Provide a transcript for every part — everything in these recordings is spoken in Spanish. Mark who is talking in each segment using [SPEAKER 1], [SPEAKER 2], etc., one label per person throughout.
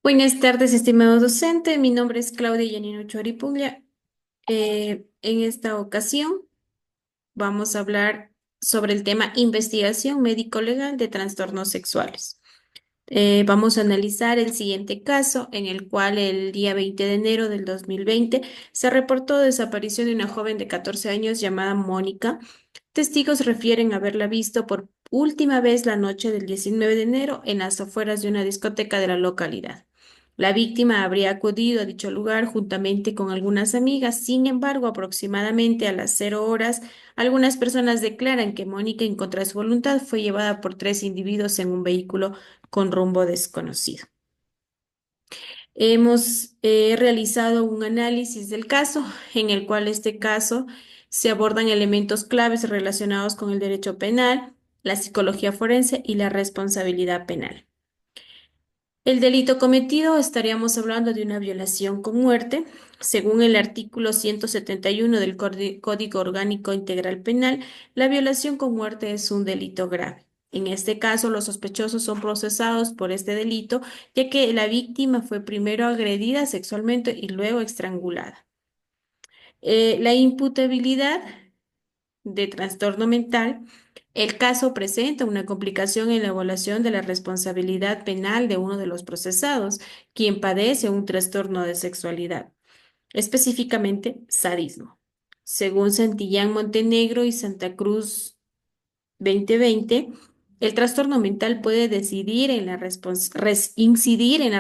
[SPEAKER 1] Buenas tardes, estimado docente. Mi nombre es Claudia Yanino Choripuglia. En esta ocasión vamos a hablar sobre el tema investigación médico-legal de trastornos sexuales. Vamos a analizar el siguiente caso en el cual el día 20 de enero del 2020 se reportó desaparición de una joven de 14 años llamada Mónica. Testigos refieren haberla visto por última vez la noche del 19 de enero en las afueras de una discoteca de la localidad. La víctima habría acudido a dicho lugar juntamente con algunas amigas. Sin embargo, aproximadamente a las 0 horas, algunas personas declaran que Mónica, en contra de su voluntad, fue llevada por tres individuos en un vehículo con rumbo desconocido. Hemos realizado un análisis del caso, en el cual este caso se abordan elementos claves relacionados con el derecho penal, la psicología forense y la responsabilidad penal. El delito cometido, estaríamos hablando de una violación con muerte. Según el artículo 171 del Código Orgánico Integral Penal, la violación con muerte es un delito grave. En este caso, los sospechosos son procesados por este delito, ya que la víctima fue primero agredida sexualmente y luego estrangulada. La imputabilidad de trastorno mental, el caso presenta una complicación en la evaluación de la responsabilidad penal de uno de los procesados, quien padece un trastorno de sexualidad, específicamente sadismo. Según Santillán Montenegro y Santa Cruz 2020, el trastorno mental puede incidir en la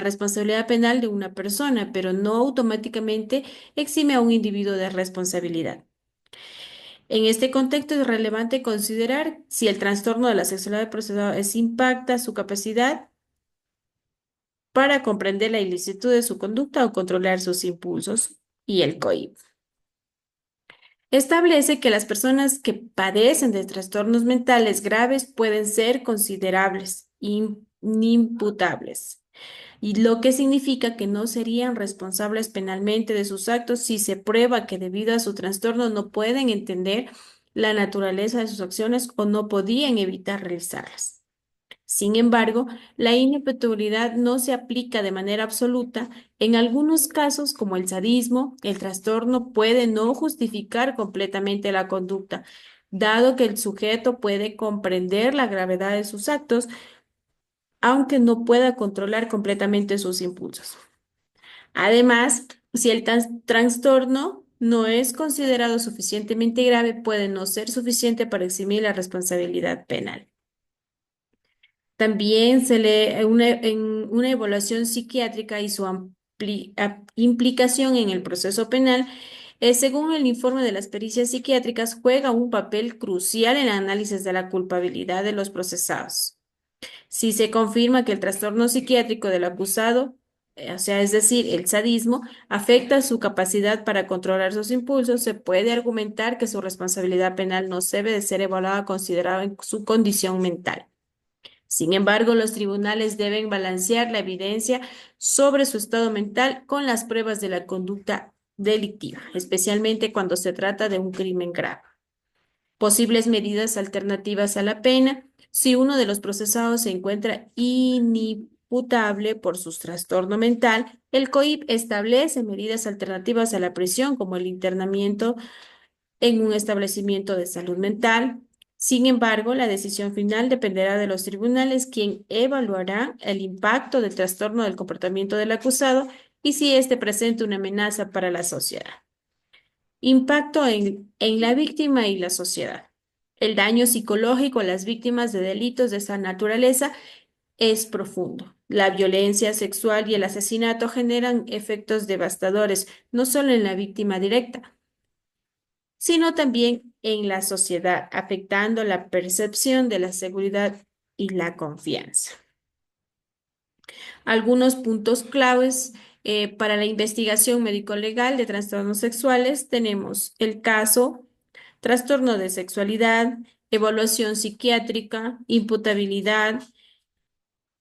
[SPEAKER 1] responsabilidad penal de una persona, pero no automáticamente exime a un individuo de responsabilidad. En este contexto es relevante considerar si el trastorno de la sexualidad del procesado impacta su capacidad para comprender la ilicitud de su conducta o controlar sus impulsos y el COIP. Establece que las personas que padecen de trastornos mentales graves pueden ser considerables inimputables, y lo que significa que no serían responsables penalmente de sus actos si se prueba que debido a su trastorno no pueden entender la naturaleza de sus acciones o no podían evitar realizarlas. Sin embargo, la inimputabilidad no se aplica de manera absoluta. En algunos casos, como el sadismo, el trastorno puede no justificar completamente la conducta, dado que el sujeto puede comprender la gravedad de sus actos, aunque no pueda controlar completamente sus impulsos. Además, si el trastorno no es considerado suficientemente grave, puede no ser suficiente para eximir la responsabilidad penal. También se lee en una evaluación psiquiátrica y su implicación en el proceso penal. Según el informe de las pericias psiquiátricas, juega un papel crucial en el análisis de la culpabilidad de los procesados. Si se confirma que el trastorno psiquiátrico del acusado, o sea, es decir, el sadismo, afecta su capacidad para controlar sus impulsos, se puede argumentar que su responsabilidad penal no debe de ser evaluada considerada en su condición mental. Sin embargo, los tribunales deben balancear la evidencia sobre su estado mental con las pruebas de la conducta delictiva, especialmente cuando se trata de un crimen grave. Posibles medidas alternativas a la pena. Si uno de los procesados se encuentra inimputable por su trastorno mental, el COIP establece medidas alternativas a la prisión, como el internamiento en un establecimiento de salud mental. Sin embargo, la decisión final dependerá de los tribunales, quien evaluará el impacto del trastorno del comportamiento del acusado y si éste presenta una amenaza para la sociedad. Impacto en la víctima y la sociedad. El daño psicológico a las víctimas de delitos de esta naturaleza es profundo. La violencia sexual y el asesinato generan efectos devastadores, no solo en la víctima directa, sino también en la sociedad, afectando la percepción de la seguridad y la confianza. Algunos puntos claves para la investigación médico-legal de trastornos sexuales tenemos el caso, trastorno de sexualidad, evaluación psiquiátrica, imputabilidad,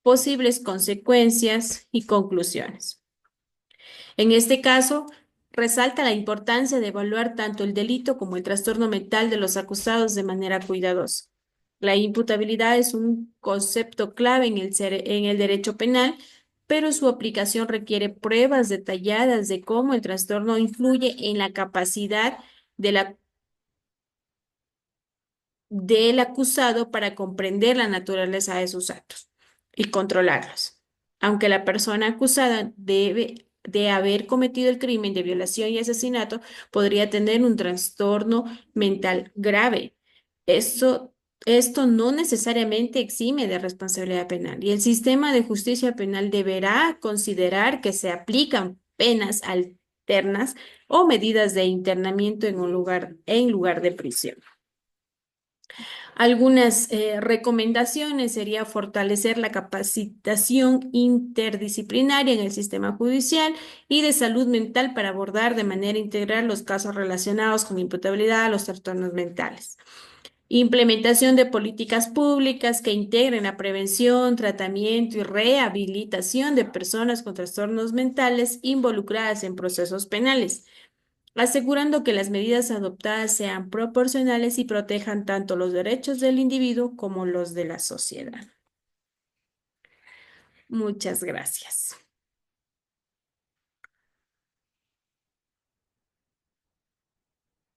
[SPEAKER 1] posibles consecuencias y conclusiones. En este caso, resalta la importancia de evaluar tanto el delito como el trastorno mental de los acusados de manera cuidadosa. La imputabilidad es un concepto clave en el derecho penal, pero su aplicación requiere pruebas detalladas de cómo el trastorno influye en la capacidad de la del acusado para comprender la naturaleza de sus actos y controlarlos. Aunque la persona acusada debe de haber cometido el crimen de violación y asesinato, podría tener un trastorno mental grave. Esto, esto no necesariamente exime de responsabilidad penal y el sistema de justicia penal deberá considerar que se aplican penas alternas o medidas de internamiento en lugar de prisión. Algunas recomendaciones sería fortalecer la capacitación interdisciplinaria en el sistema judicial y de salud mental para abordar de manera integral los casos relacionados con imputabilidad a los trastornos mentales. Implementación de políticas públicas que integren la prevención, tratamiento y rehabilitación de personas con trastornos mentales involucradas en procesos penales, asegurando que las medidas adoptadas sean proporcionales y protejan tanto los derechos del individuo como los de la sociedad. Muchas gracias.